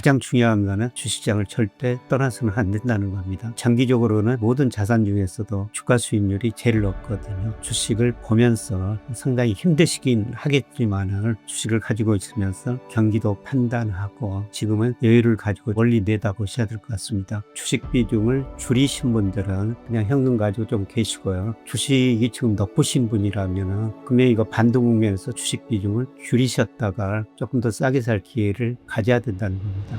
가장 중요한 거는 주식시장을 절대 떠나서는 안 된다는 겁니다. 장기적으로는 모든 자산 중에서도 주가 수익률이 제일 높거든요. 주식을 보면서 상당히 힘드시긴 하겠지만 주식을 가지고 있으면서 경기도 판단하고 지금은 여유를 가지고 멀리 내다보셔야 될 것 같습니다. 주식 비중을 줄이신 분들은 그냥 현금 가지고 좀 계시고요. 주식이 지금 높으신 분이라면 분명히 이거 반등 국면에서 주식 비중을 줄이셨다가 조금 더 싸게 살 기회를 가져야 된다는 겁니다.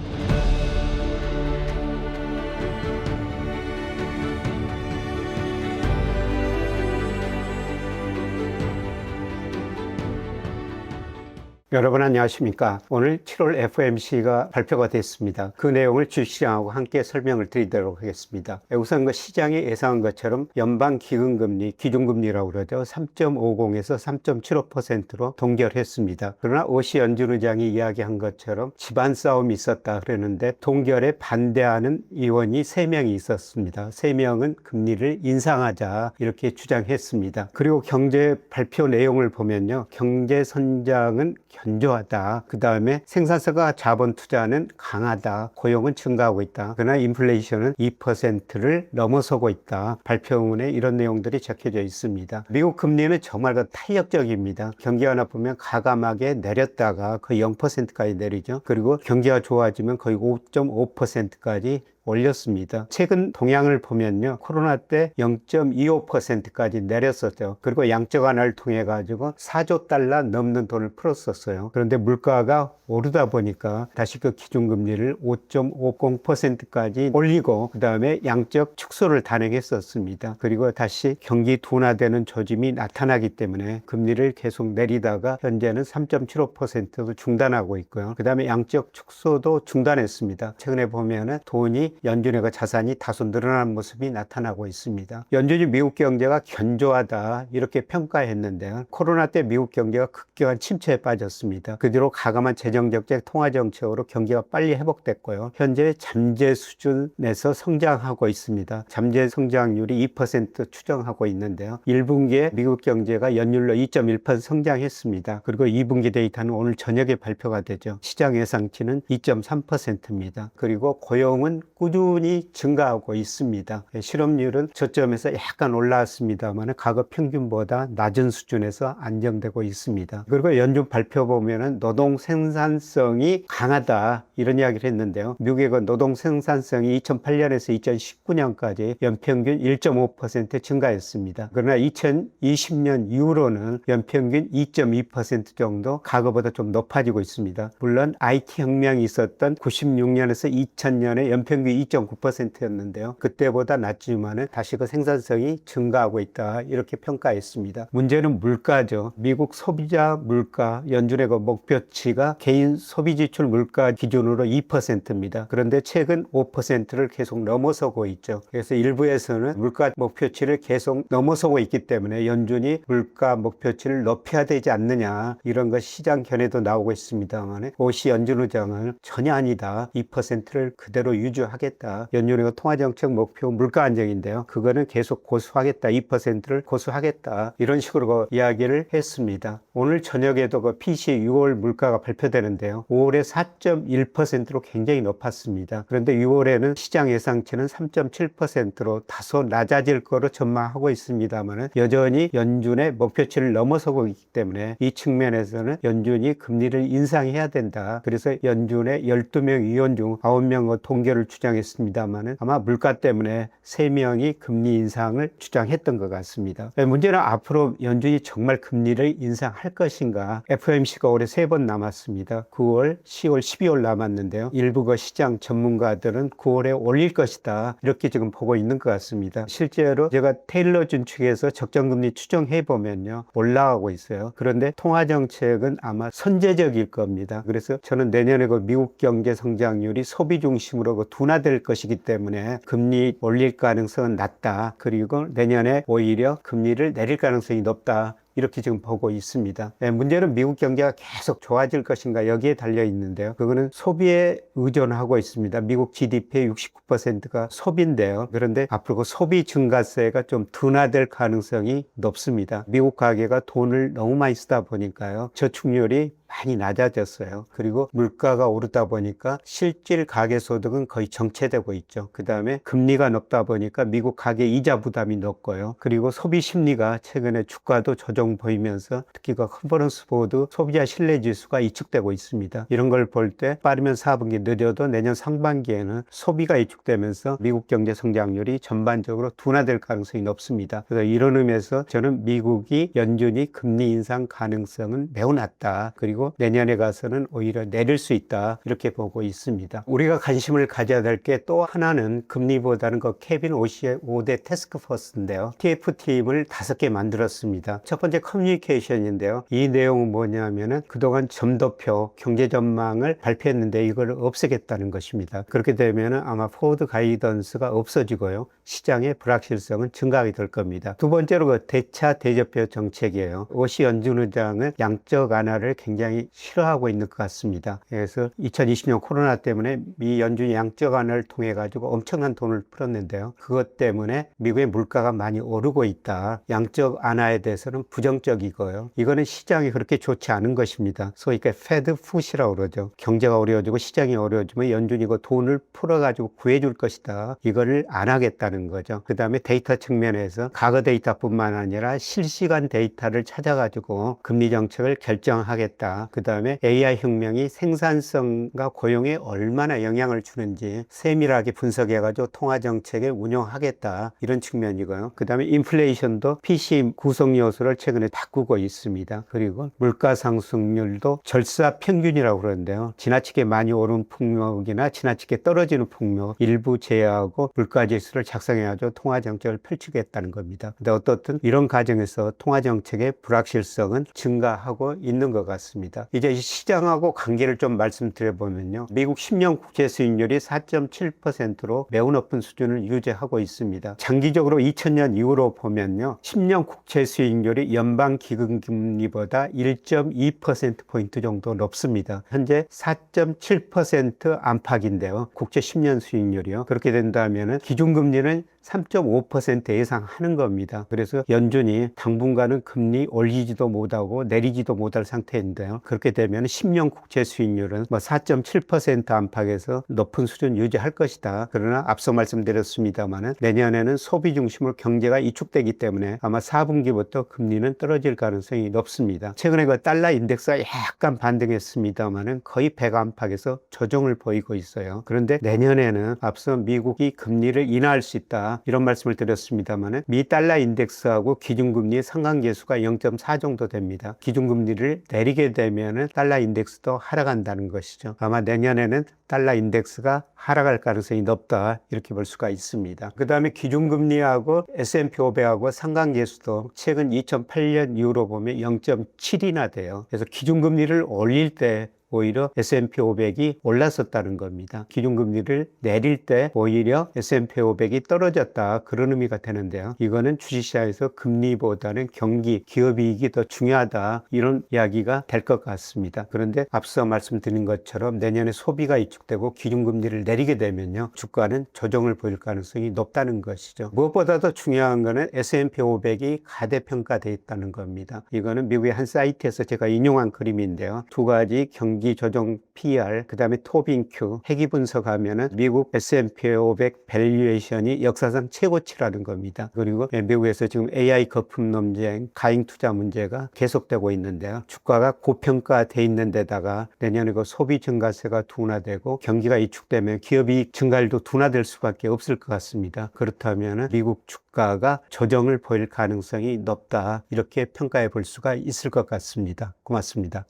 여러분 안녕하십니까. 오늘 7월 FOMC가 발표가 됐습니다. 그 내용을 주식시장하고 함께 설명을 드리도록 하겠습니다. 우선 그 시장이 예상한 것처럼 연방기금금리, 기준금리라고 그러죠. 3.50에서 3.75%로 동결했습니다. 그러나 오시 연준 의장이 이야기한 것처럼 집안 싸움이 있었다 그러는데 동결에 반대하는 의원이 3명이 있었습니다. 3명은 금리를 인상하자 이렇게 주장했습니다. 그리고 경제 발표 내용을 보면요. 경제 선장은 견조하다. 그 다음에 생산성과 자본 투자는 강하다. 고용은 증가하고 있다. 그러나 인플레이션은 2%를 넘어서고 있다. 발표문에 이런 내용들이 적혀져 있습니다. 미국 금리는 정말 탄력적입니다. 경기가 나쁘면 가감하게 내렸다가 거의 0%까지 내리죠. 그리고 경기가 좋아지면 거의 5.5%까지 올렸습니다. 최근 동향을 보면요. 코로나 때 0.25%까지 내렸었죠. 그리고 양적 완화를 통해 가지고 4조 달러 넘는 돈을 풀었었어요. 그런데 물가가 오르다 보니까 다시 그 기준금리를 5.50%까지 올리고 그 다음에 양적 축소를 단행했었습니다. 그리고 다시 경기 둔화되는 조짐이 나타나기 때문에 금리를 계속 내리다가 현재는 3.75%도 중단하고 있고요. 그 다음에 양적 축소도 중단했습니다. 최근에 보면은 돈이 연준의 자산이 다소 늘어난 모습이 나타나고 있습니다. 연준이 미국 경제가 견조하다 이렇게 평가했는데요. 코로나 때 미국 경제가 급격한 침체에 빠졌습니다. 그 뒤로 가감한 재정정책, 통화정책으로 경기가 빨리 회복됐고요. 현재 잠재 수준에서 성장하고 있습니다. 잠재 성장률이 2% 추정하고 있는데요. 1분기에 미국 경제가 연율로 2.1% 성장했습니다. 그리고 2분기 데이터는 오늘 저녁에 발표가 되죠. 시장 예상치는 2.3%입니다. 그리고 고용은 꾸준히 증가하고 있습니다. 실업률은 저점에서 약간 올라왔습니다만 과거 평균보다 낮은 수준에서 안정되고 있습니다. 그리고 연준 발표 보면은 노동 생산성이 강하다 이런 이야기를 했는데요. 미국의 노동 생산성이 2008년에서 2019년까지 연평균 1.5% 증가했습니다. 그러나 2020년 이후로는 연평균 2.2% 정도 과거보다 좀 높아지고 있습니다. 물론 IT 혁명이 있었던 96년에서 2000년에 연평균 2.9%였는데요. 그때보다 낮지만은 다시 그 생산성이 증가하고 있다 이렇게 평가했습니다. 문제는 물가죠. 미국 소비자 물가 연준의 그 목표치가 개인 소비지출 물가 기준으로 2%입니다. 그런데 최근 5%를 계속 넘어서고 있죠. 그래서 일부에서는 물가 목표치를 계속 넘어서고 있기 때문에 연준이 물가 목표치를 높여야 되지 않느냐 이런 것 시장 견해도 나오고 있습니다만 오시 연준 의장은 전혀 아니다. 2%를 그대로 유지하겠다. 연준의 통화정책 목표 물가 안정인데요. 그거는 계속 고수하겠다. 2%를 고수하겠다. 이런 식으로 이야기를 했습니다. 오늘 저녁에도 그 PCE 6월 물가가 발표되는데요. 5월에 4.1%로 굉장히 높았습니다. 그런데 6월에는 시장 예상치는 3.7%로 다소 낮아질 거로 전망하고 있습니다만 여전히 연준의 목표치를 넘어서고 있기 때문에 이 측면에서는 연준이 금리를 인상해야 된다. 그래서 연준의 12명 위원 중 9명 동결을 주장했습니다만 아마 물가 때문에 3명이 금리 인상을 주장했던 것 같습니다. 문제는 앞으로 연준이 정말 금리를 인상할 것인가. FOMC가 올해 3번 남았습니다. 9월, 10월, 12월 남았는데요. 일부 그 시장 전문가들은 9월에 올릴 것이다. 이렇게 지금 보고 있는 것 같습니다. 실제로 제가 테일러준 측에서 적정금리 추정해 보면요. 올라가고 있어요. 그런데 통화정책은 아마 선제적일 겁니다. 그래서 저는 내년에 그 미국 경제 성장률이 소비 중심으로 그 둔화될 것이기 때문에 금리 올릴 가능성은 낮다. 그리고 내년에 오히려 금리를 내릴 가능성이 높다. 이렇게 지금 보고 있습니다. 문제는 미국 경제가 계속 좋아질 것인가 여기에 달려 있는데요. 그거는 소비에 의존하고 있습니다. 미국 GDP의 69%가 소비인데요. 그런데 앞으로 그 소비 증가세가 좀 둔화될 가능성이 높습니다. 미국 가계가 돈을 너무 많이 쓰다 보니까요. 저축률이 많이 낮아졌어요. 그리고 물가가 오르다 보니까 실질 가계소득은 거의 정체되고 있죠. 그 다음에 금리가 높다 보니까 미국 가계 이자 부담이 높고요. 그리고 소비 심리가 최근에 주가도 조정 보이면서 특히 그 컨퍼런스 보드 소비자 신뢰 지수가 위축되고 있습니다. 이런 걸 볼 때 빠르면 4분기 늦어도 내년 상반기에는 소비가 위축되면서 미국 경제 성장률이 전반적으로 둔화될 가능성이 높습니다. 그래서 이런 의미에서 저는 미국이 연준이 금리 인상 가능성은 매우 낮다. 그리고 내년에 가서는 오히려 내릴 수 있다. 이렇게 보고 있습니다. 우리가 관심을 가져야 될 게 또 하나는 금리보다는 그 케빈 오시의 5대 태스크포스인데요. TF팀을 5개 만들었습니다. 첫 번째 커뮤니케이션인데요. 이 내용은 뭐냐면은 그동안 점도표 경제 전망을 발표했는데 이걸 없애겠다는 것입니다. 그렇게 되면은 아마 포워드 가이던스가 없어지고요. 시장의 불확실성은 증가하게 될 겁니다. 두 번째로 그 대차 대조표 정책이에요. 오시 연준 의장은 양적 완화를 굉장히 싫어하고 있는 것 같습니다. 그래서 2020년 코로나 때문에 미 연준이 양적 완화를 통해 가지고 엄청난 돈을 풀었는데요. 그것 때문에 미국의 물가가 많이 오르고 있다. 양적 완화에 대해서는 부정적이고요. 이거는 시장이 그렇게 좋지 않은 것입니다. 소위 패드 푸시라고 그러죠. 경제가 어려워지고 시장이 어려워지면 연준이 그 돈을 풀어가지고 구해줄 것이다. 이거를 안 하겠다는 거죠. 그 다음에 데이터 측면에서 과거 데이터뿐만 아니라 실시간 데이터를 찾아가지고 금리 정책을 결정하겠다. 그 다음에 AI 혁명이 생산성과 고용에 얼마나 영향을 주는지 세밀하게 분석해가지고 통화 정책을 운용하겠다. 이런 측면이고요. 그 다음에 인플레이션도 PC 구성 요소를 최근에 바꾸고 있습니다. 그리고 물가 상승률도 절사 평균이라고 그러는데요. 지나치게 많이 오른 품목이나 지나치게 떨어지는 품목 일부 제외하고 물가 지수를 작성해가지고 통화 정책을 펼치겠다는 겁니다. 근데 어떻든 이런 과정에서 통화 정책의 불확실성은 증가하고 있는 것 같습니다. 이제 시장하고 관계를 좀 말씀드려보면요. 미국 10년 국채 수익률이 4.7%로 매우 높은 수준을 유지하고 있습니다. 장기적으로 2000년 이후로 보면요. 10년 국채 수익률이 연방 기금금리보다 1.2%포인트 정도 높습니다. 현재 4.7% 안팎인데요. 국채 10년 수익률이요. 그렇게 된다면 기준금리는 3.5% 예상하는 겁니다. 그래서 연준이 당분간은 금리 올리지도 못하고 내리지도 못할 상태인데요. 그렇게 되면 10년 국채 수익률은 4.7% 안팎에서 높은 수준 유지할 것이다. 그러나 앞서 말씀드렸습니다만 내년에는 소비 중심으로 경제가 위축되기 때문에 아마 4분기부터 금리는 떨어질 가능성이 높습니다. 최근에 그 달러 인덱스가 약간 반등했습니다만 거의 100 안팎에서 조정을 보이고 있어요. 그런데 내년에는 앞서 미국이 금리를 인하할 수 있다. 이런 말씀을 드렸습니다만 미 달러 인덱스하고 기준금리의 상관계수가 0.4 정도 됩니다. 기준금리를 내리게 되면 달러 인덱스도 하락한다는 것이죠. 아마 내년에는 달러 인덱스가 하락할 가능성이 높다 이렇게 볼 수가 있습니다. 그 다음에 기준금리하고 S&P 500하고 상관계수도 최근 2008년 이후로 보면 0.7이나 돼요. 그래서 기준금리를 올릴 때 오히려 S&P 500이 올랐었다는 겁니다. 기준금리를 내릴 때 오히려 S&P 500이 떨어졌다. 그런 의미가 되는데요. 이거는 주식시장에서 금리보다는 경기, 기업이익이 더 중요하다. 이런 이야기가 될 것 같습니다. 그런데 앞서 말씀드린 것처럼 내년에 소비가 위축되고 기준금리를 내리게 되면요. 주가는 조정을 보일 가능성이 높다는 것이죠. 무엇보다도 중요한 거는 S&P 500이 가대평가되어 있다는 겁니다. 이거는 미국의 한 사이트에서 제가 인용한 그림인데요. 두 가지 경기 조정 PR, 그 다음에 토빙큐, 회귀 분석하면은 미국 S&P 500 밸류에이션이 역사상 최고치라는 겁니다. 그리고 미국에서 지금 AI 거품 논쟁, 가잉 투자 문제가 계속되고 있는데요. 주가가 고평가돼 있는 데다가 내년에 그 소비 증가세가 둔화되고 경기가 위축되면 기업이익 증가율도 둔화될 수밖에 없을 것 같습니다. 그렇다면 미국 주가가 조정을 보일 가능성이 높다. 이렇게 평가해 볼 수가 있을 것 같습니다. 고맙습니다.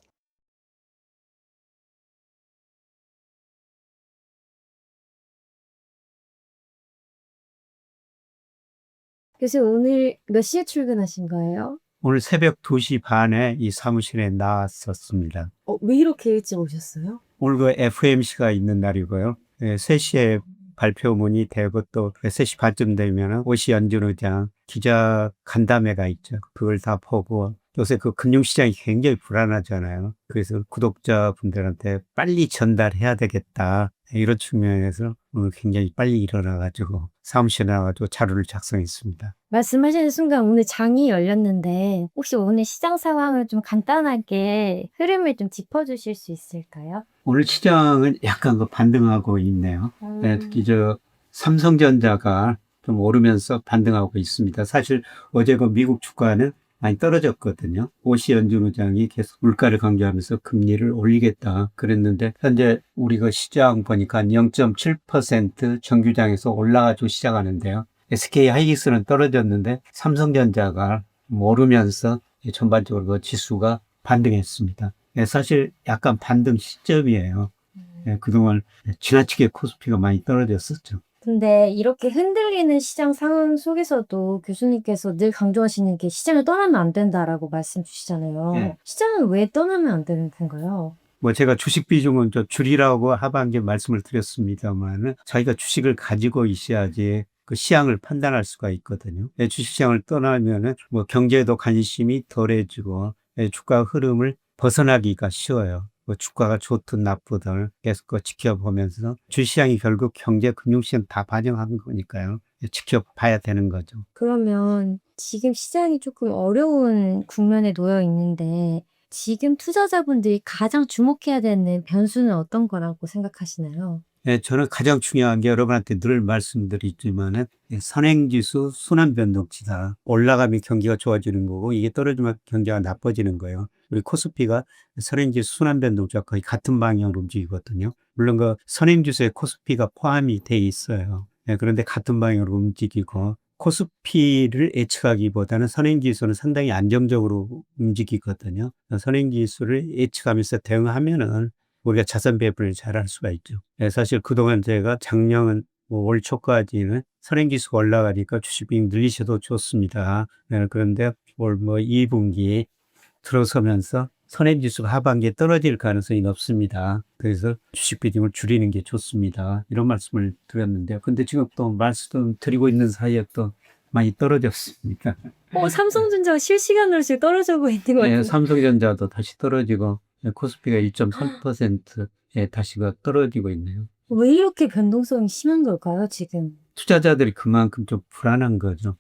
교수님 오늘 몇 시에 출근하신 거예요? 오늘 새벽 2시 반에 이 사무실에 나왔었습니다. 왜 이렇게 일찍 오셨어요? 오늘 그 FMC가 있는 날이고요. 3시에 발표문이 되고 또 3시 반쯤 되면 오시 연준 의장 기자 간담회가 있죠. 그걸 다 보고 요새 그 금융시장이 굉장히 불안하잖아요. 그래서 구독자분들한테 빨리 전달해야 되겠다. 이런 측면에서 굉장히 빨리 일어나가지고 사무실에 나가지고 자료를 작성했습니다. 말씀하시는 순간 오늘 장이 열렸는데 혹시 오늘 시장 상황을 좀 간단하게 흐름을 좀 짚어주실 수 있을까요? 오늘 시장은 약간 반등하고 있네요. 네, 특히 삼성전자가 좀 오르면서 반등하고 있습니다. 사실 어제 미국 주가는 많이 떨어졌거든요. 오시 연준 의장이 계속 물가를 강조하면서 금리를 올리겠다 그랬는데 현재 우리가 시장 보니까 0.7% 정규장에서 올라가지고 시작하는데요. SK 하이닉스는 떨어졌는데 삼성전자가 오르면서 전반적으로 지수가 반등했습니다. 사실 약간 반등 시점이에요. 그동안 지나치게 코스피가 많이 떨어졌었죠. 근데 이렇게 흔들리는 시장 상황 속에서도 교수님께서 늘 강조하시는 게 시장을 떠나면 안 된다라고 말씀 주시잖아요. 네. 시장을 왜 떠나면 안 되는 건가요? 제가 주식 비중은 줄이라고 하반기에 말씀을 드렸습니다만, 자기가 주식을 가지고 있어야지 그 시장을 판단할 수가 있거든요. 주식시장을 떠나면은 경제에도 관심이 덜해지고 주가 흐름을 벗어나기가 쉬워요. 주가가 좋든 나쁘든 계속 지켜보면서 주시장이 결국 경제, 금융시장 다 반영한 거니까요. 지켜봐야 되는 거죠. 그러면 지금 시장이 조금 어려운 국면에 놓여 있는데 지금 투자자분들이 가장 주목해야 되는 변수는 어떤 거라고 생각하시나요? 저는 가장 중요한 게 여러분한테 늘 말씀드리지만은 선행지수 순환변동치다. 올라가면 경기가 좋아지는 거고 이게 떨어지면 경기가 나빠지는 거예요. 우리 코스피가 선행지수 순환변동치와 거의 같은 방향으로 움직이거든요. 물론 그 선행지수에 코스피가 포함이 돼 있어요. 그런데 같은 방향으로 움직이고 코스피를 예측하기보다는 선행지수는 상당히 안정적으로 움직이거든요. 선행지수를 예측하면서 대응하면은 우리가 자산 배분을 잘 할 수가 있죠. 사실 그동안 제가 작년 올 초까지는 선행지수가 올라가니까 주식비중 늘리셔도 좋습니다. 그런데 올 2분기 들어서면서 선행지수가 하반기에 떨어질 가능성이 높습니다. 그래서 주식 비중을 줄이는 게 좋습니다. 이런 말씀을 드렸는데요. 근데 지금 또 말씀 드리고 있는 사이에 또 많이 떨어졌습니다. 삼성전자가 실시간으로 지금 떨어지고 있는 것 같은데. 삼성전자도 다시 떨어지고 코스피가 1.3%에 다시가 떨어지고 있네요. 왜 이렇게 변동성이 심한 걸까요, 지금? 투자자들이 그만큼 좀 불안한 거죠.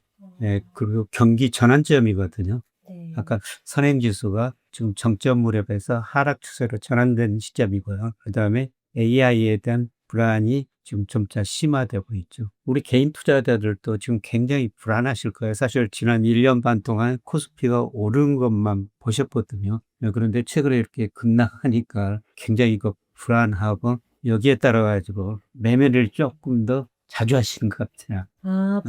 그리고 경기 전환점이거든요. 네. 아까 선행지수가 지금 정점 무렵에서 하락 추세로 전환된 시점이고요. 그 다음에 AI에 대한 불안이 지금 점차 심화되고 있죠. 우리 개인 투자자들도 지금 굉장히 불안하실 거예요. 사실 지난 1년 반 동안 코스피가 오른 것만 보셨거든요. 그런데 최근에 이렇게 급락하니까 굉장히 불안하고 여기에 따라 가지고 매매를 조금 더 자주 하시는 것 같아요.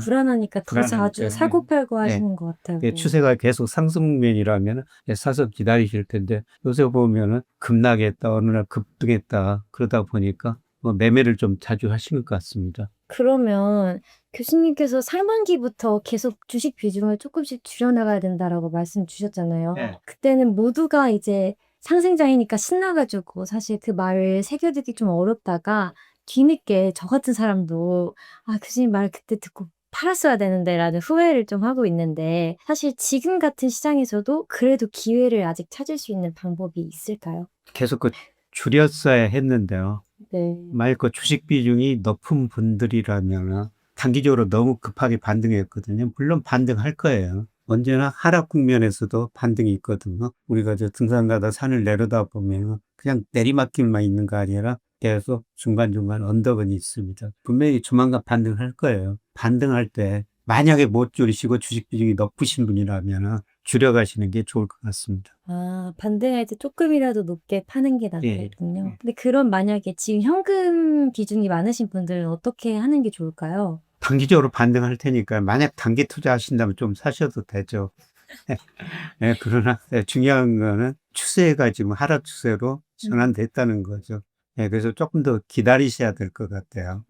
불안하니까 더 불안하니까, 자주 사고팔고 네. 하시는 것 같아요. 추세가 계속 상승면이라면 사서 기다리실 텐데 요새 보면은 급락했다, 어느 날 급등했다 그러다 보니까 매매를 좀 자주 하시는 것 같습니다. 그러면 교수님께서 상반기부터 계속 주식 비중을 조금씩 줄여나가야 된다라고 말씀 주셨잖아요. 네. 그때는 모두가 이제 상승장이니까 신나가지고 사실 그 말을 새겨듣기 좀 어렵다가 뒤늦게 저 같은 사람도 교수님 말 그때 듣고 팔았어야 되는데라는 후회를 좀 하고 있는데 사실 지금 같은 시장에서도 그래도 기회를 아직 찾을 수 있는 방법이 있을까요? 계속 줄였어야 했는데요. 네. 만약 주식 비중이 높은 분들이라면 단기적으로 너무 급하게 반등했거든요. 물론 반등할 거예요. 언제나 하락 국면에서도 반등이 있거든요. 우리가 등산 가다 산을 내려다 보면 그냥 내리막길만 있는 거 아니라 계속 중간중간 언덕은 있습니다. 분명히 조만간 반등할 거예요. 반등할 때 만약에 못 줄이시고 주식 비중이 높으신 분이라면 줄여가시는 게 좋을 것 같습니다. 반등할 때 조금이라도 높게 파는 게 낫겠군요. 근데 그럼 만약에 지금 현금 비중이 많으신 분들은 어떻게 하는 게 좋을까요? 단기적으로 반등할 테니까 만약 단기 투자하신다면 좀 사셔도 되죠. 그러나 중요한 거는 추세가 지금 하락 추세로 전환됐다는 거죠. 그래서 조금 더 기다리셔야 될 것 같아요.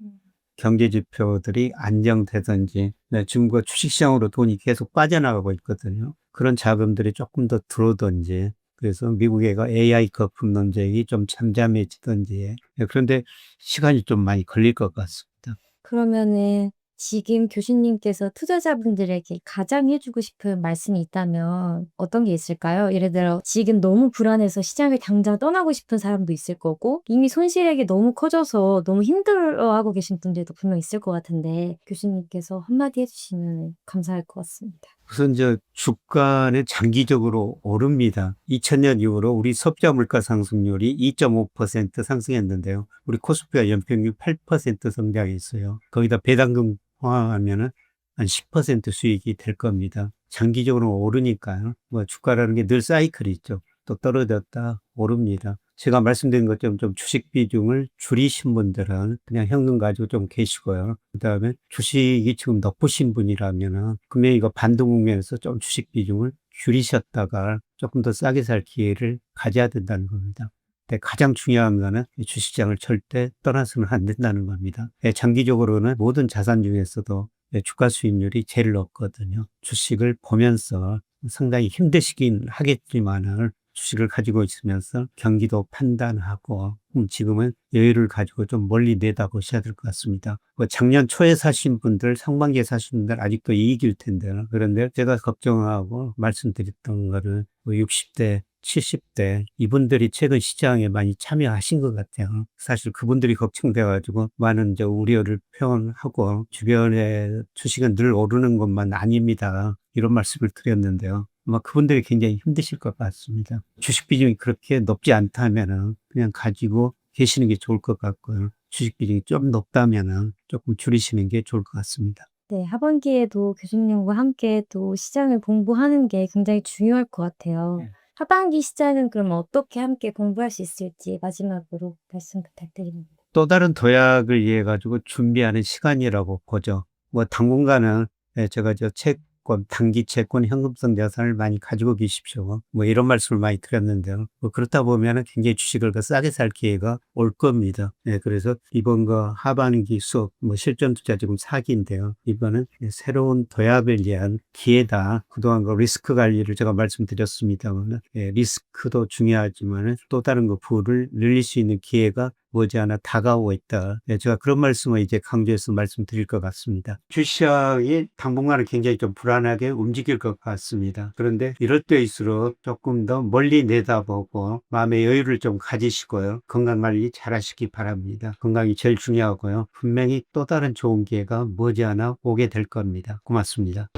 경제 지표들이 안정되든지, 지금 주식시장으로 돈이 계속 빠져나가고 있거든요. 그런 자금들이 조금 더 들어오든지, 그래서 미국의 AI 거품 논쟁이 좀 잠잠해지든지, 그런데 시간이 좀 많이 걸릴 것 같습니다. 그러면은 지금 교수님께서 투자자분들에게 가장 해주고 싶은 말씀이 있다면 어떤 게 있을까요? 예를 들어 지금 너무 불안해서 시장을 당장 떠나고 싶은 사람도 있을 거고 이미 손실액이 너무 커져서 너무 힘들어하고 계신 분들도 분명 있을 것 같은데 교수님께서 한마디 해주시면 감사할 것 같습니다. 우선 주가는 장기적으로 오릅니다. 2000년 이후로 우리 소비자 물가 상승률이 2.5% 상승했는데요. 우리 코스피가 연평균 8% 성장했어요. 거기다 배당금 포함하면은 한 10% 수익이 될 겁니다. 장기적으로 오르니까요. 주가라는 게 늘 사이클이 있죠. 또 떨어졌다 오릅니다. 제가 말씀드린 것처럼 좀 주식 비중을 줄이신 분들은 그냥 현금 가지고 좀 계시고요. 그 다음에 주식이 지금 높으신 분이라면은 금액 이거 반등 국면에서 좀 주식 비중을 줄이셨다가 조금 더 싸게 살 기회를 가져야 된다는 겁니다. 근데 가장 중요한 거는 이 주식시장을 절대 떠나서는 안 된다는 겁니다. 장기적으로는 모든 자산 중에서도 주가 수익률이 제일 높거든요. 주식을 보면서 상당히 힘드시긴 하겠지만은 주식을 가지고 있으면서 경기도 판단하고 지금은 여유를 가지고 좀 멀리 내다보셔야 될 것 같습니다. 작년 초에 사신 분들, 상반기에 사신 분들 아직도 이익일 텐데요. 그런데 제가 걱정하고 말씀드렸던 거는 60대, 70대 이분들이 최근 시장에 많이 참여하신 것 같아요. 사실 그분들이 걱정돼가지고 많은 우려를 표현하고 주변에 주식은 늘 오르는 것만 아닙니다. 이런 말씀을 드렸는데요. 아마 그분들이 굉장히 힘드실 것 같습니다. 주식 비중이 그렇게 높지 않다면은 그냥 가지고 계시는 게 좋을 것 같고요. 주식 비중이 좀 높다면은 조금 줄이시는 게 좋을 것 같습니다. 네, 하반기에도 교수님과 함께 또 시장을 공부하는 게 굉장히 중요할 것 같아요. 네. 하반기 시장은 그럼 어떻게 함께 공부할 수 있을지 마지막으로 말씀 부탁드립니다. 또 다른 도약을 위해 가지고 준비하는 시간이라고 보죠. 당분간은 제가 채권, 단기 채권 현금성 자산을 많이 가지고 계십시오. 이런 말씀을 많이 드렸는데요. 그렇다 보면은 굉장히 주식을 더 싸게 살 기회가 올 겁니다. 그래서 이번 거 하반기 수업, 실전 투자 지금 4기인데요. 이번은 새로운 도약을 위한 기회다. 그동안 그 리스크 관리를 제가 말씀드렸습니다만, 리스크도 중요하지만 또 다른 거 부를 늘릴 수 있는 기회가 머지않아 다가오고 있다. 제가 그런 말씀을 이제 강조해서 말씀드릴 것 같습니다. 주시장이 당분간은 굉장히 좀 불안하게 움직일 것 같습니다. 그런데 이럴 때일수록 조금 더 멀리 내다보고 마음의 여유를 좀 가지시고요. 건강 관리 잘 하시기 바랍니다. 건강이 제일 중요하고요. 분명히 또 다른 좋은 기회가 머지않아 오게 될 겁니다. 고맙습니다.